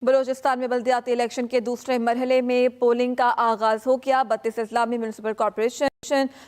बलूचिस्तान में बल्दियाती इलेक्शन के दूसरे मरहले में पोलिंग का आगाज हो गया। 32 अजला में म्यूनिसिपल कॉर्पोरेशन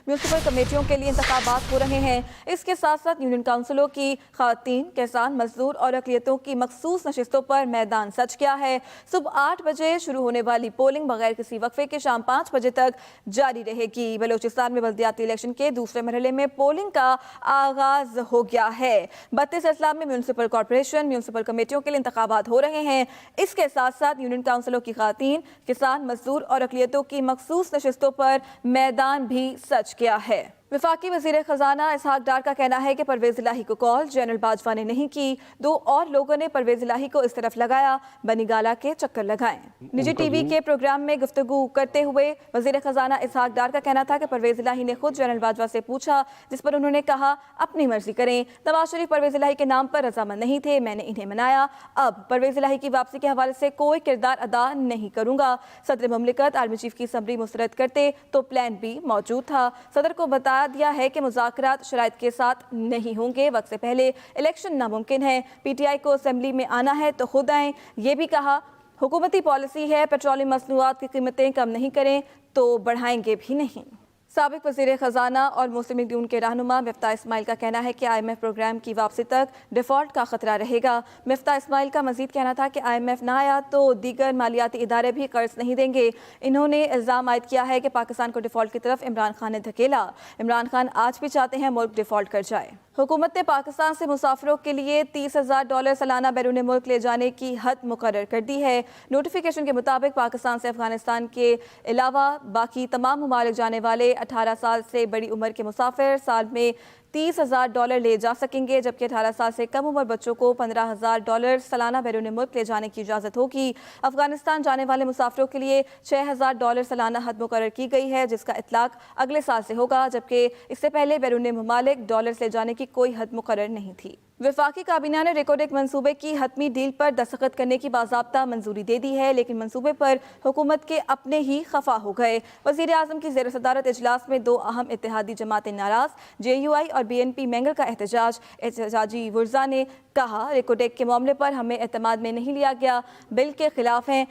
म्यूनिसिपल कमेटियों के लिए इंतखाबात हो रहे हैं। इसके साथ साथ यूनियन काउंसिलों की खवातीन, किसान, मजदूर और अक़लियतों की मखसूस नशिस्तों पर मैदान सज गया है। सुबह 8 बजे शुरू होने वाली पोलिंग बगैर किसी वक्फे के शाम 5 बजे तक जारी रहेगी। बलूचिस्तान में बल्दियाती इलेक्शन के दूसरे मरहले में पोलिंग का आगाज हो गया है। 32 अजला में म्यूनिसिपल कॉर्पोरेशन म्यूनिसिपल कमेटियों के लिए इंतखाबात हो रहे हैं। इसके साथ साथ यूनियन काउंसिलों की खवातीन, किसान, मजदूर और अक़लियतों की मखसूस नशिस्तों पर मैदान भी सज गया है। वफाकी वज़ीर ख़जाना इसहाक डार का कहना है कि परवेज़ इलाही को कॉल जनरल बाजवा ने नहीं की। 2 और लोगों ने परवेज़ इलाही को इस तरफ लगाया, बनी गाला के चक्कर लगाए। निजी टीवी के प्रोग्राम में गुफ्तगू करते हुए वज़ीर ख़जाना इसहाक डार का कहना था कि परवेज़ इलाही ने खुद जनरल बाजवा से पूछा, जिस पर उन्होंने कहा अपनी मर्जी करें। नवाज शरीफ परवेज़ इलाही के नाम पर रजामंद नहीं थे, मैंने इन्हें मनाया। अब परवेज़ इलाही की वापसी के हवाले से कोई किरदार अदा नहीं करूंगा। सदर मुमलिकत आर्मी चीफ की समरी मुस्तरद करते तो प्लान बी मौजूद था। सदर को बता दिया है कि मुज़ाकरात शराइत के साथ नहीं होंगे। वक्त से पहले इलेक्शन नामुमकिन है। पीटीआई को असेंबली में आना है तो खुद आएं। ये भी कहा हुकूमती पॉलिसी है पेट्रोलियम मसनूआत की कीमतें कम नहीं करें तो बढ़ाएंगे भी नहीं। साबिक वज़ीर ख़जाना और मुस्लिम लीग नून के रहनुमा मिफ्ता इस्माइल का कहना है कि IMF प्रोग्राम की वापसी तक डिफ़ॉल्ट का खतरा रहेगा। मिफ्ता इस्माइल का मजीद कहना था कि IMF ना आया तो दीगर मालियाती इदारे भी कर्ज नहीं देंगे। इन्होंने इल्ज़ाम आयद किया है कि पाकिस्तान को डिफ़ॉल्ट की तरफ इमरान खान ने धकेला। इमरान खान आज भी चाहते हैं मुल्क डिफ़ॉल्ट कर जाए। हुकूमत ने पाकिस्तान से मुसाफिरों के लिए $30,000 सालाना बैरून मुल्क ले जाने की हद मुकर्रर कर दी है। नोटिफिकेशन के मुताबिक पाकिस्तान से अफगानिस्तान के अलावा बाकी तमाम ममालिक जाने वाले 18 साल से बड़ी उम्र के मुसाफिर साल में $30,000 ले जा सकेंगे, जबकि 18 साल से कम उम्र बच्चों को $15,000 सालाना बैरून मुल्क ले जाने की इजाज़त होगी। अफगानिस्तान जाने वाले मुसाफिरों के लिए $6,000 सालाना हद मुकर्रर की गई है, जिसका इतलाक अगले साल से होगा, जबकि इससे पहले बैरून ममालिक डॉलर्स ले जाने की कोई हद मुकर्रर नहीं थी। वफाकी काबीना ने रेकोडेक मंसूबे की हतमी डील पर दस्तखत करने की बाज़ाब्ता मंजूरी दे दी है, लेकिन मंसूबे पर हुकूमत के अपने ही खफा हो गए। वज़ीर आज़म की ज़ेर सदारत इजलास में 2 अहम इत्तेहादी जमातें नाराज़। JUI और BNP मैंगल का एहतजाजी वुर्जा ने कहा रेकोडेक के मामले पर हमें एतमाद में नहीं लिया गया, बिल के खिलाफ हैं।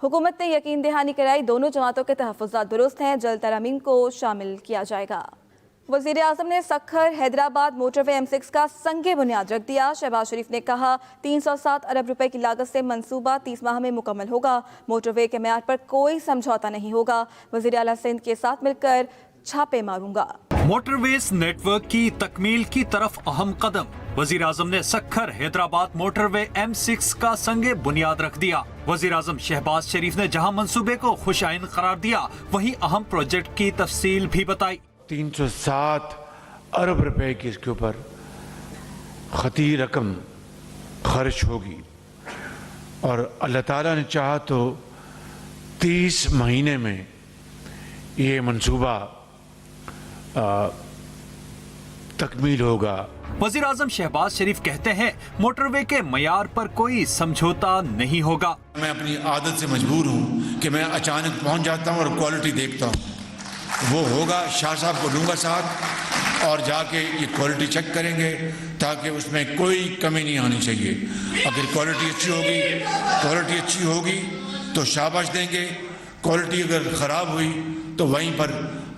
हुकूमत ने यकीन दहानी कराई दोनों जमातों के तहफ़्फ़ुज़ात दुरुस्त हैं, जल्द तरामीम को शामिल किया जाएगा। वज़ीर आज़म ने सखर हैदराबाद मोटरवे M6 का संगे बुनियाद रख दिया। शहबाज शरीफ ने कहा 307 अरब रुपए की लागत से मंसूबा 30 माह में मुकम्मल होगा। मोटरवे के मेयार पर कोई समझौता नहीं होगा। वज़ीर आला सिंध के साथ मिलकर छापे मारूंगा। मोटरवेज नेटवर्क की तकमील की तरफ अहम कदम। वज़ीर आज़म ने सखर हैदराबाद मोटरवे M6 का संगे बुनियाद रख दिया। वज़ीर आज़म शहबाज शरीफ ने जहां मंसूबे को खुशाइन करार दिया, वहीं अहम प्रोजेक्ट की तफसील भी बताई। 307 अरब रुपए की इसके ऊपर खती रकम खर्च होगी और अल्लाह ताला ने चाहा तो 30 महीने में ये मंसूबा तकमील होगा। वज़ीर आज़म शहबाज शरीफ कहते हैं मोटरवे के मयार पर कोई समझौता नहीं होगा। मैं अपनी आदत से मजबूर हूँ कि मैं अचानक पहुँच जाता हूँ और क्वालिटी देखता हूँ। वो होगा, शाह साहब को लूँगा साथ और जाके ये क्वालिटी चेक करेंगे ताकि उसमें कोई कमी नहीं आनी चाहिए। अगर क्वालिटी अच्छी होगी तो शाबाश देंगे। क्वालिटी अगर ख़राब हुई तो वहीं पर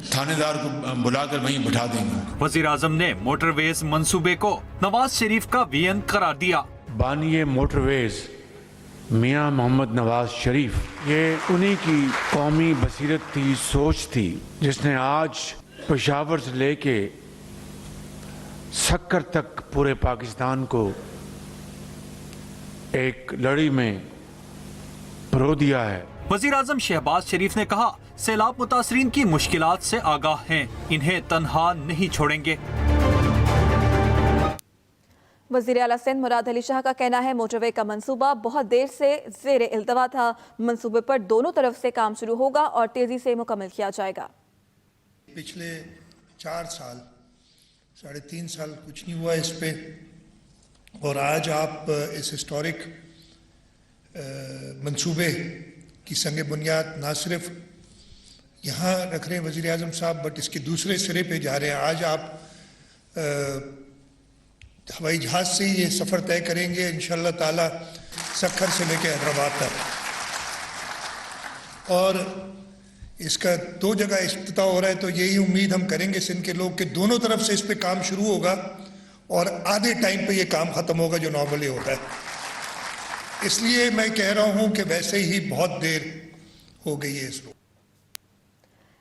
थानेदार को बुलाकर वहीं बिठा देंगे। वज़ीर आज़म ने मोटरवेज मंसूबे को नवाज शरीफ का वियन करार दिया। बानिए मोटरवेज मियाँ मोहम्मद नवाज शरीफ, ये उन्हीं की कौमी बसीरत थी, सोच थी, जिसने आज पेशावर से लेके सक्कर तक पूरे पाकिस्तान को एक लड़ी में परो दिया है। वज़ीर आज़म शहबाज शरीफ ने कहा सैलाब मुतासरीन की मुश्किलात से आगाह हैं, इन्हें तन्हा नहीं छोड़ेंगे। वज़ीर आला सिंध मुराद अली शाह का कहना है मोटरवे का मंसूबा बहुत देर से ज़ेर इल्तवा था। मंसूबे पर दोनों तरफ से काम शुरू होगा और तेजी से मुकम्मल किया जाएगा। पिछले 4 साल 3.5 साल कुछ नहीं हुआ इस पे, और आज आप इस हिस्टोरिक मंसूबे की संगे बुनियाद ना सिर्फ यहाँ रख रहे हैं वज़ीर आज़म साहब, बट इसके दूसरे सिरे पे जा रहे हैं। आज आप हवाई जहाज़ से ये सफ़र तय करेंगे इंशाअल्लाह ताला। सक्खर से लेकर हैदराबाद तक, और इसका 2 जगह इफ्तिताह हो रहा है, तो यही उम्मीद हम करेंगे सिंध के लोग कि दोनों तरफ से इस पे काम शुरू होगा और आधे टाइम पे ये काम ख़त्म होगा जो नॉर्मली होता है। इसलिए मैं कह रहा हूँ कि वैसे ही बहुत देर हो गई है इस रोड।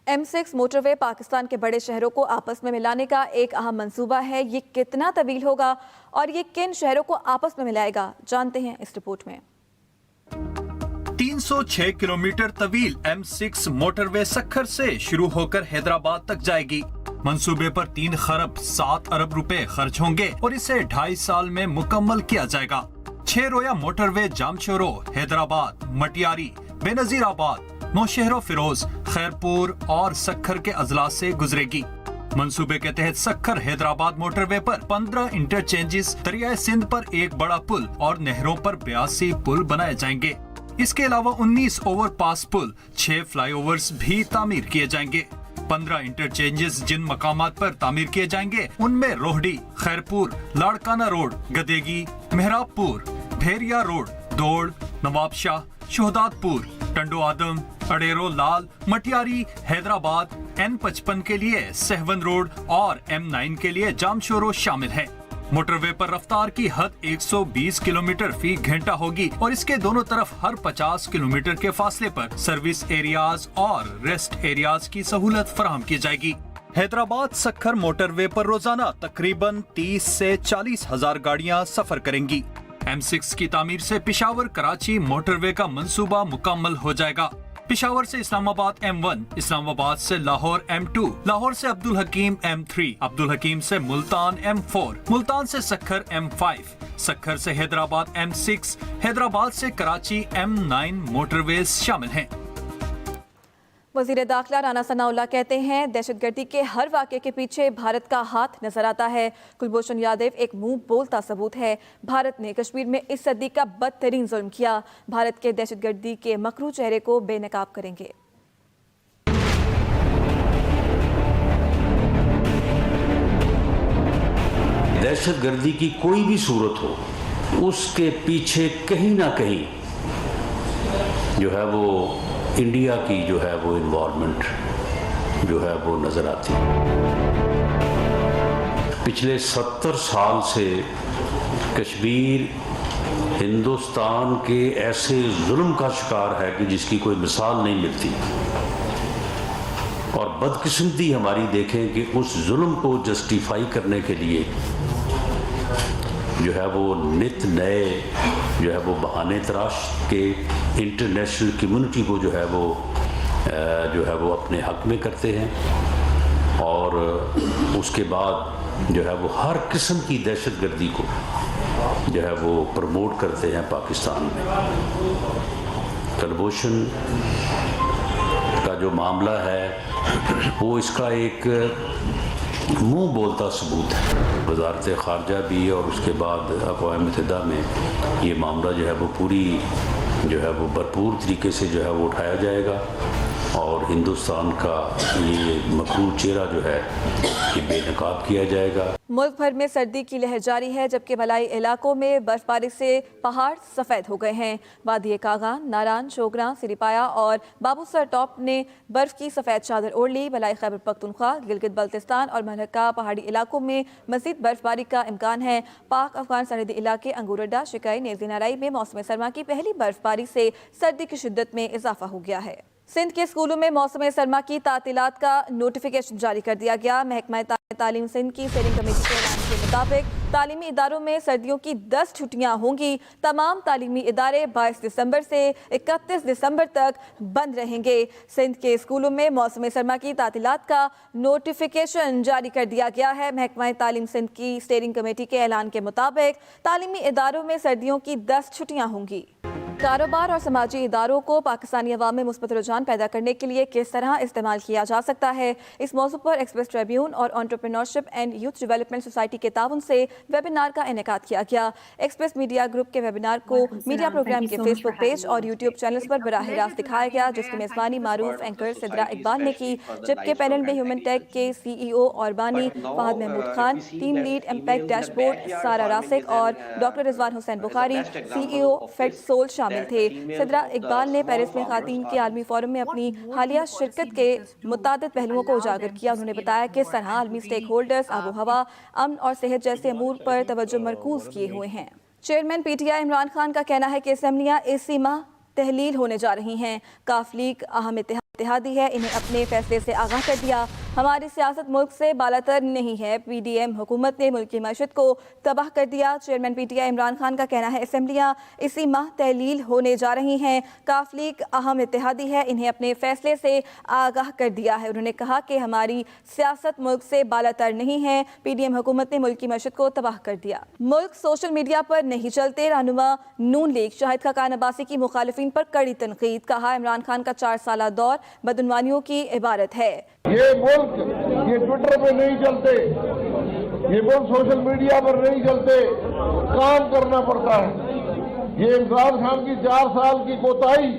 M6 मोटरवे पाकिस्तान के बड़े शहरों को आपस में मिलाने का एक अहम मंसूबा है। ये कितना तवील होगा और ये किन शहरों को आपस में मिलाएगा, जानते हैं इस रिपोर्ट में। 306 किलोमीटर तवील M6 मोटरवे सक्खर से शुरू होकर हैदराबाद तक जाएगी। मंसूबे पर 3 खरब 7 अरब रुपए खर्च होंगे और इसे 2.5 साल में मुकम्मल किया जाएगा। 6 रोया मोटरवे जामशोरो, हैदराबाद, मटियारी, बेनजीराबाद, नौशहरो फिरोज, खैरपुर और सक्खर के अजला से गुजरेगी। मंसूबे के तहत सक्खर हैदराबाद मोटरवे पर 15 इंटरचेंजेस, दरियाए सिंध पर एक बड़ा पुल और नहरों पर 82 पुल बनाए जाएंगे। इसके अलावा 19 ओवरपास पुल, 6 फ्लाईओवर्स भी तामीर किए जाएंगे। 15 इंटरचेंजेस जिन मकामात पर तामीर किए जाएंगे उनमें रोहडी, खैरपुर, लाड़काना रोड, गदेगी, मेहराबपुर, भेरिया रोड, दौड़, नवाबशाह, शोहदादपुर, टंडो आदम, अडेरो लाल, मटियारी, हैदराबाद, N55 के लिए सहवन रोड और M9 के लिए जामशोरो शामिल है। मोटरवे पर रफ्तार की हद 120 किलोमीटर फी घंटा होगी और इसके दोनों तरफ हर 50 किलोमीटर के फासले पर सर्विस एरियाज और रेस्ट एरियाज की सहूलत फराहम की जाएगी। हैदराबाद सक्खर मोटरवे पर रोजाना तकरीबन 30 से 40 हजार गाड़ियां सफर करेंगी। M6 की तामीर से पिशावर कराची मोटरवे का मंसूबा मुकम्मल हो जाएगा। पिशावर से इस्लामाबाद M1, इस्लामाबाद से लाहौर M2, लाहौर से अब्दुल हकीम M3, अब्दुल हकीम से मुल्तान M4, मुल्तान से सक्खर M5, सक्खर से हैदराबाद M6, हैदराबाद से कराची M9 मोटरवेज शामिल हैं। वज़ीर दाखिला राना सनाउल्लाह कहते हैं दहशतगर्दी के हर वाक़े के पीछे भारत का हाथ नजर आता है। कुलभूषण यादव एक मुंह बोलता सबूत है। भारत ने कश्मीर में इस सदी का बदतरीन जुल्म किया। भारत के दहशतगर्दी के मकरू चेहरे को बेनकाब करेंगे। दहशतगर्दी की कोई भी सूरत हो, उसके पीछे कहीं ना कहीं जो है वो इंडिया की जो है वो इन्वॉल्वमेंट जो है वो नज़र आती है। पिछले 70 साल से कश्मीर हिंदुस्तान के ऐसे जुल्म का शिकार है कि जिसकी कोई मिसाल नहीं मिलती, और बदकिस्मती हमारी देखें कि उस जुल्म को जस्टिफाई करने के लिए जो है वो नित नए जो है वो बहाने तराश के इंटरनेशनल कम्युनिटी को जो है वो अपने हक में करते हैं, और उसके बाद जो है वो हर किस्म की दहशतगर्दी को जो है वो प्रमोट करते हैं पाकिस्तान में। कुलभूषण का जो मामला है वो इसका एक मुंह बोलता सबूत है। वज़ारत ख़ारजा भी और उसके बाद अक़वाम मुत्तहिदा में ये मामला जो है वो पूरी जो है वो भरपूर तरीके से जो है वो उठाया जाएगा, और हिंदुस्तान का ये मकरूर चेहरा जो है ये बेनकाब किया जाएगा। मुल्क भर में सर्दी की लहर जारी है, जबकि मलाई इलाकों में बर्फबारी से पहाड़ सफ़ेद हो गए हैं। वादी कागान, नारान, शोगरा, सिरिपाया और बाबूसर टॉप ने बर्फ की सफ़ेद चादर ओढ़ ली। मलाई खैबर पख्तूनख्वा, गिलगित बल्तिस्तान और मलहका पहाड़ी इलाकों में मज़ीद बर्फबारी का इम्कान है। पाक अफगान सरहदी इलाके अंगूरडा, शिकाई, नेज़ी नाराई में मौसम सरमा की पहली बर्फबारी से सर्दी की शिद्दत में इजाफा हो गया है। सिंध के स्कूलों में मौसम सरमा की तातीलात का नोटिफिकेशन जारी कर दिया गया। महकमा तालीम सिंध की स्टीयरिंग कमेटी के ऐलान के मुताबिक तालीमी इदारों में सर्दियों की 10 छुट्टियां होंगी। तमाम तालीमी इदारे 22 दिसंबर से 31 दिसंबर तक बंद रहेंगे। सिंध के स्कूलों में मौसम सरमा की तातीलात का नोटिफिकेशन जारी कर दिया गया है। महकमा तालीम सिंध की स्टीयरिंग कमेटी के ऐलान के मुताबिक तालीमी इदारों में सर्दियों की 10 छुट्टियां होंगी। कारोबार और समाजी इदारों को पाकिस्तानी अवाम में मुस्बत रुझान पैदा करने के लिए किस तरह इस्तेमाल किया जा सकता है, इस मौजू पर एक्सप्रेस ट्रिब्यून और entrepreneurship and youth development society के ताउन से वेबिनार का इनेकाद किया गया। एक्सप्रेस मीडिया ग्रुप के वेबिनार को मीडिया प्रोग्राम के फेसबुक पेज और यूट्यूब चैनल्स पर बराह रास्त दिखाया गया, जिसकी मेजबानी मारूफ एंकर सिद्रा इकबाल ने की, जबकि पैनल में ह्यूमन टेक के CEO और बानी Fahad Mahmood Khan, team lead impact dashboard Sara Rasik और डॉक्टर रिजवान हुसैन बुखारी CEO फेडसोल शामिल थे। सिद्रा इकबाल ने पेरिस में खातीन के आलमी फोरम में अपनी हालिया शिरकत के मुतादिद पहलुओं को उजागर किया। उन्होंने बताया कि इस तरह आलमी स्टेक होल्डर्स आबो हवा, अमन और सेहत जैसे अमूर पर तवज्जो मरकूज किए हुए हैं। चेयरमैन PTI इमरान खान का कहना है कि असेंबलियां इसी माह तहलील होने जा रही हैं। काफ लीग अहम इत्तेहादी है, इन्हें अपने फैसले से आगाह कर दिया। हमारी सियासत मुल्क से बालातर नहीं है, PDM हुकूमत ने मुल्क की मैशत को तबाह कर दिया। चेयरमैन PTI इमरान खान का कहना है असेंबलियां इसी माह तहलील होने जा रही हैं। काफ लीग अहम इत्तेहादी है, इन्हें अपने फैसले से आगाह कर दिया है। उन्होंने कहा कि हमारी सियासत मुल्क से बालातर नहीं है, PDM हुकूमत ने मुल्क की मैशत को तबाह कर दिया। मुल्क सोशल मीडिया पर नहीं चलते, रहनुमा नून लीग शाहिद खाकान अब्बासी की मुखालिफिन पर कड़ी तनकीद। कहा इमरान खान का 4 साला दौर बदउनवानियों की इबारत है। ये मुल्क ये ट्विटर पे नहीं चलते, ये मुल्क सोशल मीडिया पर नहीं चलते, काम करना पड़ता है। ये इमरान खान की 4 साल की कोताही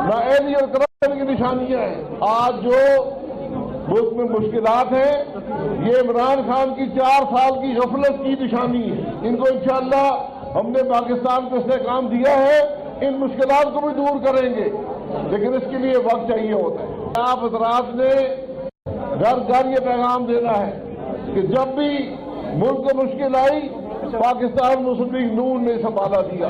नाअहली और करप्शन की निशानियां हैं। आज जो मुल्क में मुश्किलात हैं, ये इमरान खान की 4 साल की गफलत की निशानी है। इनको इंशाअल्लाह हमने पाकिस्तान को इसने काम दिया है, इन मुश्किलात को भी दूर करेंगे, लेकिन इसके लिए वक्त चाहिए होता है। आप हजरात ने घर घर ये पैगाम देना है कि जब भी मुल्क को मुश्किल आई, पाकिस्तान मुस्लिम लीग नून ने संभाला दिया।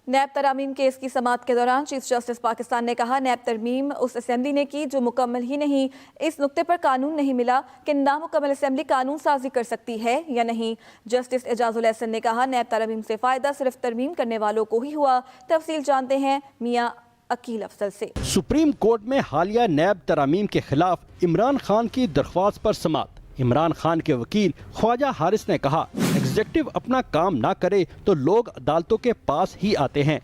नैब तरमीम केस की समाअत के दौरान चीफ जस्टिस पाकिस्तान ने कहा नैब तरमीम उस असेंबली ने की जो मुकम्मल ही नहीं। इस नुक्ते पर कानून नहीं मिला कि नामुकम्मल असेंबली कानून साजी कर सकती है या नहीं। जस्टिस एजाजुल एहसन ने कहा नैब तरमीम से फ़ायदा सिर्फ तरमीम करने वालों को ही हुआ। तफसील जानते हैं मियाँ अकील अफजल से। सुप्रीम कोर्ट में हालिया नैब तरामीम के खिलाफ इमरान खान की दरख्वास्त पर समाअत। इमरान खान के वकील ख्वाजा हारिस ने कहा एग्जीक्यूटिव अपना काम ना करे तो लोग अदालतों के पास ही आते हैं।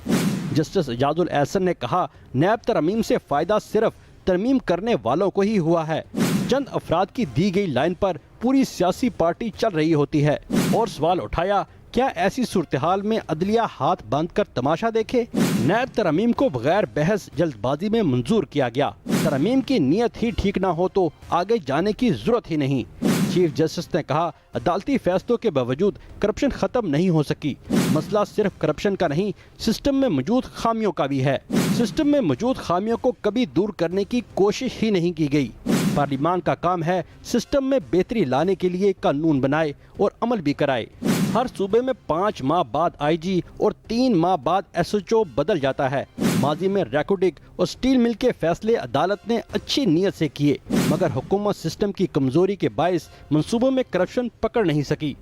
जस्टिस एजाजुल एहसन ने कहा नैब तरामीम से फ़ायदा सिर्फ तरमीम करने वालों को ही हुआ है। चंद अफराद की दी गई लाइन पर पूरी सियासी पार्टी चल रही होती है। और सवाल उठाया क्या ऐसी सूरत हाल में अदलिया हाथ बांध कर तमाशा देखे। नैब तरमीम को बगैर बहस जल्दबाजी में मंजूर किया गया। तरमीम की नीयत ही ठीक ना हो तो आगे जाने की जरूरत ही नहीं। चीफ जस्टिस ने कहा अदालती फैसलों के बावजूद करप्शन खत्म नहीं हो सकी। मसला सिर्फ करप्शन का नहीं, सिस्टम में मौजूद खामियों का भी है। सिस्टम में मौजूद खामियों को कभी दूर करने की कोशिश ही नहीं की गई। पार्लिमान का काम है सिस्टम में बेहतरी लाने के लिए कानून बनाए और अमल भी कराए। हर सूबे में 5 माह बाद IG और 3 माह बाद SHO बदल जाता है। माजी में रैकोडिक और स्टील मिल के फैसले अदालत ने अच्छी नीयत से किए, मगर हुकूमत सिस्टम की कमजोरी के बायस मंसूबों में करप्शन पकड़ नहीं सकी।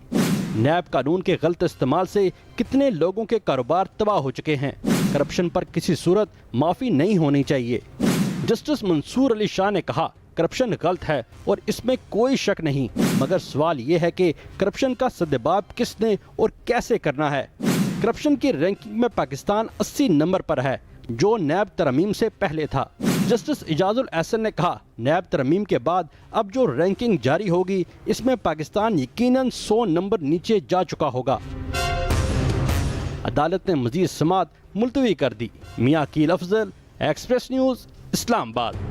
नैब कानून के गलत इस्तेमाल से कितने लोगों के कारोबार तबाह हो चुके हैं। करप्शन पर किसी सूरत माफी नहीं होनी चाहिए। जस्टिस मंसूर अली शाह ने कहा करप्शन गलत है और इसमें कोई शक नहीं, मगर सवाल ये है कि करप्शन का सद्देबाब किसने और कैसे करना है। करप्शन की रैंकिंग में पाकिस्तान 80 नंबर पर है, जो नैब तरमीम से पहले था। जस्टिस एजाजुल एहसन ने कहा नैब तरमीम के बाद अब जो रैंकिंग जारी होगी इसमें पाकिस्तान यकीनन 100 नंबर नीचे जा चुका होगा। अदालत ने मजीद समाअत मुलतवी कर दी। मियाँ Aqeel Afzal, express news, Islamabad.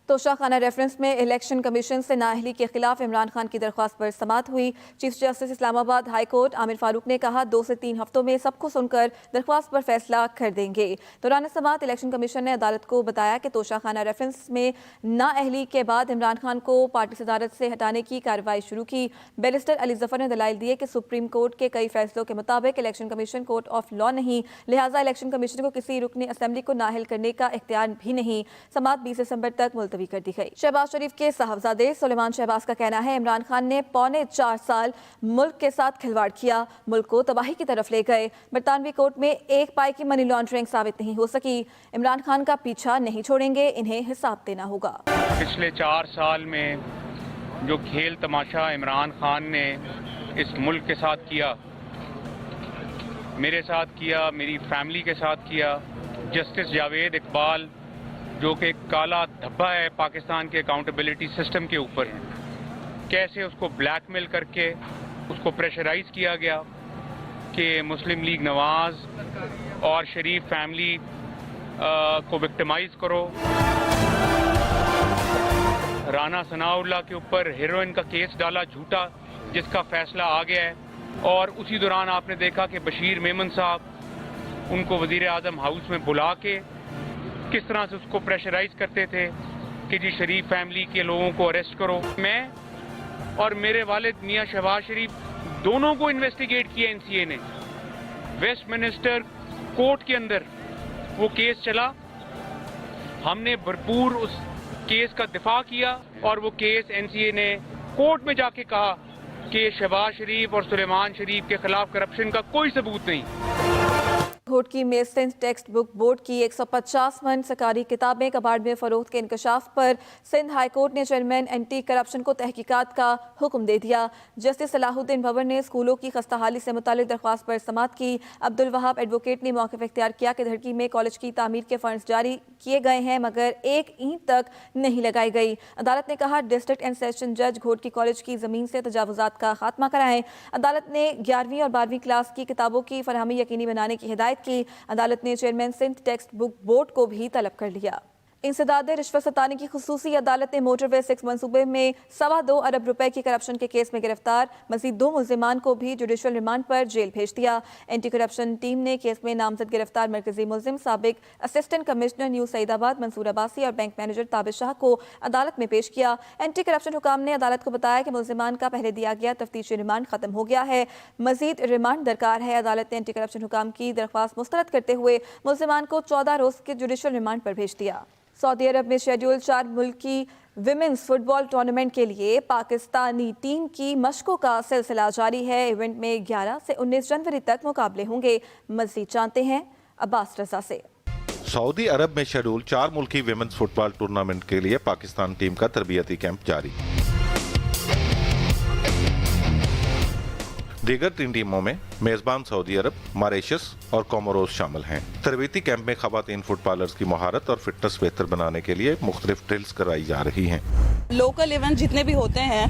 Toshakhana reference में इलेक्शन कमीशन से नाअहली के खिलाफ इमरान खान की दरख्वास्त पर समाअत हुई। Chief justice Islamabad high court Aamir Farooq ने कहा 2 से 3 हफ्तों में सबको सुनकर दरख्वास्त पर फैसला कर देंगे। दौरान समाअत इलेक्शन कमीशन ने अदालत को बताया कि तोशाखाना रेफरेंस में नाअहली के बाद इमरान खान को पार्टी सदारत से हटाने की कार्रवाई शुरू की। बैरिस्टर अली जफर ने दलाइल दिए कि सुप्रीम कोर्ट के कई फैसलों के मुताबिक election commission court of law नहीं, लिहाजा इलेक्शन कमीशन को किसी रुकन असेंबली को नाअहल करने का इख्तियार भी नहीं। समाअत 20 दिसंबर तक मुलतवी कर दी गई। शहबाज शरीफ के साहबजादे सुलेमान शहबाज का कहना है इमरान खान ने 4.25 साल मुल्क के साथ खिलवाड़ किया, मुल्क को तबाही की तरफ ले गए। बरतानवी कोर्ट में 1 पाई की मनी लॉन्ड्रिंग साबित नहीं हो सकी। इमरान खान का पीछा नहीं छोड़ेंगे, इन्हें हिसाब देना होगा। पिछले 4 साल में जो खेल तमाशा इमरान खान ने इस मुल्क के साथ किया, میرے ساتھ کیا, میری فیملی کے ساتھ کیا. جسٹس جاوید اقبال جو کہ کالا دھبا ہے پاکستان کے اکاؤنٹیبلٹی سسٹم کے اوپر, کیسے اس کو بلیک میل کر کے اس کو پریشرائز کیا گیا کہ مسلم لیگ نواز اور شریف فیملی کو وکٹمائز کرو. رانا ثناء اللہ کے اوپر ہیروئن کا کیس ڈالا جھوٹا, جس کا فیصلہ آ گیا ہے. اور اسی دوران آپ نے دیکھا کہ بشیر میمن صاحب ان کو وزیر اعظم ہاؤس میں بلا کے کس طرح سے اس کو پریشرائز کرتے تھے کہ جی شریف فیملی کے لوگوں کو اریسٹ کرو. میں اور میرے والد میاں شہباز شریف دونوں کو انویسٹیگیٹ کیا این سی اے نے. ویسٹ منسٹر کورٹ کے اندر وہ کیس چلا, ہم نے بھرپور اس کیس کا دفاع کیا اور وہ کیس این سی اے نے کورٹ میں جا کے کہا کہ شہباز شریف اور سلیمان شریف کے خلاف کرپشن کا کوئی ثبوت نہیں. گھوٹکی میں سندھ ٹیکسٹ بک بورڈ کی 150 من سرکاری کتابیں کباڑ میں فروخت کے انکشاف پر سندھ ہائی کورٹ نے چیئرمین اینٹی کرپشن کو تحقیقات کا حکم دے دیا. جسٹس صلاح الدین بھور نے اسکولوں کی خستہ سے متعلق درخواست پر سماعت کی. عبدالوہاب ایڈوکیٹ نے موقف اختیار کیا کہ دھڑکی میں کالج کی تعمیر کے فنڈز جاری کیے گئے ہیں مگر ایک اینٹ تک نہیں لگائی گئی. عدالت نے کہا ڈسٹرکٹ اینڈ سیشن جج گھوٹکی کالج کی زمین سے تجاوزات کا خاتمہ کرائیں. عدالت نے 11ویں اور 12ویں کلاس کی کتابوں کی فراہمی یقینی بنانے کی ہدایت کی. عدالت نے chairman Sindh text book board کو بھی طلب کر لیا. انسداد رشوت ستانی کی خصوصی عدالت نے موٹر وے 6 منصوبے میں 2.25 ارب روپے کی کرپشن کے کیس میں گرفتار مزید 2 ملزمان کو بھی جوڈیشل ریمانڈ پر جیل بھیج دیا. اینٹی کرپشن ٹیم نے کیس میں نامزد گرفتار مرکزی ملزم سابق اسسٹنٹ کمشنر نیو سعید آباد منصور عباسی اور بینک مینیجر تابش شاہ کو عدالت میں پیش کیا. اینٹی کرپشن حکام نے عدالت کو بتایا کہ ملزمان کا پہلے دیا گیا تفتیشی ریمانڈ ختم ہو گیا ہے, مزید ریمانڈ درکار ہے. عدالت نے اینٹی کرپشن حکام کی درخواست مسترد کرتے ہوئے ملزمان کو 14 روز کے جوڈیشل ریمانڈ پر بھیج دیا. سعودی عرب میں شیڈول 4 ملکی ویمنز فٹ بال ٹورنامنٹ کے لیے پاکستانی ٹیم کی مشقوں کا سلسلہ جاری ہے. ایونٹ میں 11 سے 19 جنوری تک مقابلے ہوں گے. مزید جانتے ہیں عباس رضا سے. سعودی عرب میں شیڈول 4 ملکی ویمنز فٹ بال ٹورنامنٹ کے لیے پاکستان ٹیم کا تربیتی کیمپ جاری. دیگر 3 ٹیموں میں میزبان سعودی عرب، ماریشس اور کوموروس شامل ہیں. تربیتی کیمپ میں خواتین فٹ بالرز کی مہارت اور فٹنس بہتر بنانے کے لیے مختلف ڈرلز کرائی جا رہی ہیں. لوکل ایونٹ جتنے بھی ہوتے ہیں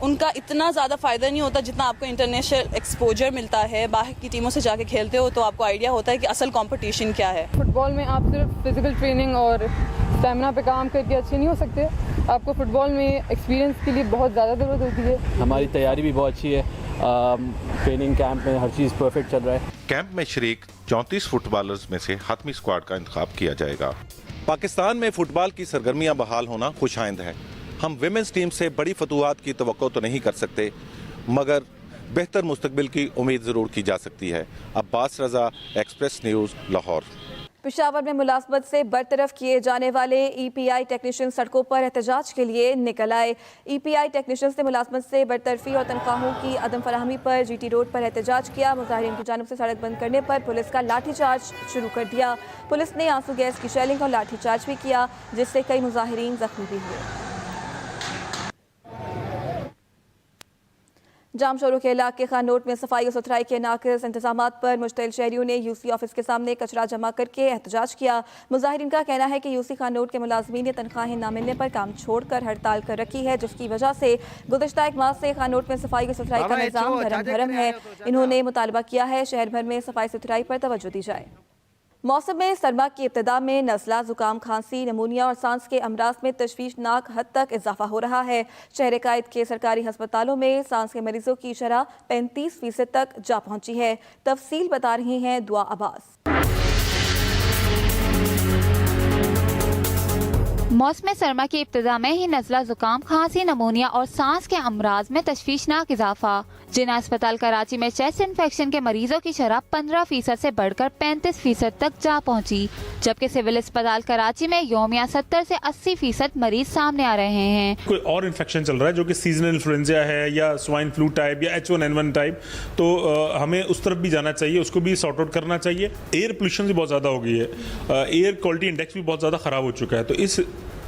ان کا اتنا زیادہ فائدہ نہیں ہوتا جتنا آپ کو انٹرنیشنل ایکسپوجر ملتا ہے. باہر کی ٹیموں سے جا کے کھیلتے ہو تو آپ کو آئیڈیا ہوتا ہے کہ اصل کمپٹیشن کیا ہے. فٹ بال میں آپ صرف فزیکل ٹریننگ اور اسٹیمنا پہ کام کر کے اچھے نہیں ہو سکتے. آپ کو فٹ بال میں ایکسپیرینس کے لیے بہت زیادہ ضرورت ہوتی ہے. ہماری تیاری بھی بہت اچھی ہے. ٹریننگ کیمپ میں ہر چیز پرفیکٹ چل رہا ہے. کیمپ میں شریک 34 فٹ بالرز میں سے حتمی اسکواڈ کا انتخاب کیا جائے گا. پاکستان میں فٹ بال کی سرگرمیاں بحال ہونا خوش آئند ہے. ہم ویمنز ٹیم سے بڑی فتوحات کی توقع تو نہیں کر سکتے مگر بہتر مستقبل کی امید ضرور کی جا سکتی ہے. عباس رضا، ایکسپریس نیوز، لاہور. پشاور میں ملازمت سے برطرف کیے جانے والے ای پی آئی ٹیکنیشین سڑکوں پر احتجاج کے لیے نکل آئے. ای پی آئی ٹیکنیشینز نے ملازمت سے برطرفی اور تنخواہوں کی عدم فراہمی پر جی ٹی روڈ پر احتجاج کیا. مظاہرین کی جانب سے سڑک بند کرنے پر پولیس کا لاٹھی چارج شروع کر دیا. پولیس نے آنسو گیس کی شیلنگ اور لاٹھی چارج بھی کیا جس سے کئی مظاہرین زخمی بھی ہوئے. جام شورو کے علاقے خانوٹ میں صفائی اور ستھرائی کے ناقص انتظامات پر مشتعل شہریوں نے یو سی آفس کے سامنے کچرا جمع کر کے احتجاج کیا. مظاہرین کا کہنا ہے کہ یو سی خانوٹ کے ملازمین نے تنخواہیں نہ ملنے پر کام چھوڑ کر ہڑتال کر رکھی ہے جس کی وجہ سے گزشتہ 1 ماہ سے خانوٹ میں صفائی اور ستھرائی کا نظام دھرم بھرم ہے. انہوں نے مطالبہ کیا ہے شہر بھر میں صفائی ستھرائی پر توجہ دی جائے. موسم سرما کی ابتدا میں نزلہ، زکام، کھانسی، نمونیا اور سانس کے امراض میں تشویشناک حد تک اضافہ ہو رہا ہے. شہر قائد کے سرکاری ہسپتالوں میں سانس کے مریضوں کی شرح 35% تک جا پہنچی ہے. تفصیل بتا رہی ہیں دعا عباس. موسم سرما کی ابتدا میں ہی نزلہ، زکام، کھانسی، نمونیا اور سانس کے امراض میں تشویشناک اضافہ. جناح اسپتال کراچی میں چیسٹ انفیکشن کے مریضوں کی شرح 15% سے بڑھ کر 35% تک جا پہنچی جبکہ سول اسپتال کراچی میں یومیہ 70 سے 80% مریض سامنے آ رہے ہیں. کوئی اور انفیکشن چل رہا ہے جو کہ سیزنل انفلوئنزا ہے یا سوائن فلو ٹائپ یا H1N1 ٹائپ تو ہمیں اس طرف بھی جانا چاہیے، اس کو بھی سارٹ آؤٹ کرنا چاہیے. ایئر پولوشن بھی بہت زیادہ ہو گئی ہے، ایئر کوالٹی انڈیکس بھی بہت زیادہ خراب ہو چکا ہے. تو اس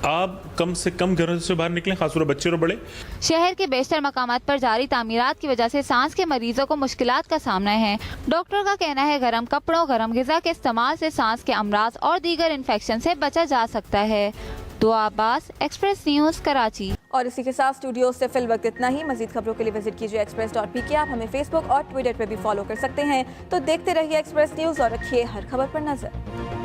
आप कम से कम घरों से बाहर निकलें, खासतौर पर बच्चे और बड़े। शहर के बेशतर मकामात पर जारी तामीरात की वजह से सांस के मरीजों को मुश्किलात का सामना है। डॉक्टर का कहना है गर्म कपड़ों, गर्म ग़िज़ा के इस्तेमाल से सांस के अमराज और दीगर इन्फेक्शन से बचा जा सकता है। दुआ अब्बास, एक्सप्रेस न्यूज़, कराची। और इसी के साथ स्टूडियो से फिल वक्त इतना ही। मजीद खबरों के लिए विजिट कीजिए express.pk। आप हमें फेसबुक और ट्विटर पर भी फॉलो कर सकते हैं। तो देखते रहिए एक्सप्रेस न्यूज़ और रखिए हर खबर पर नजर।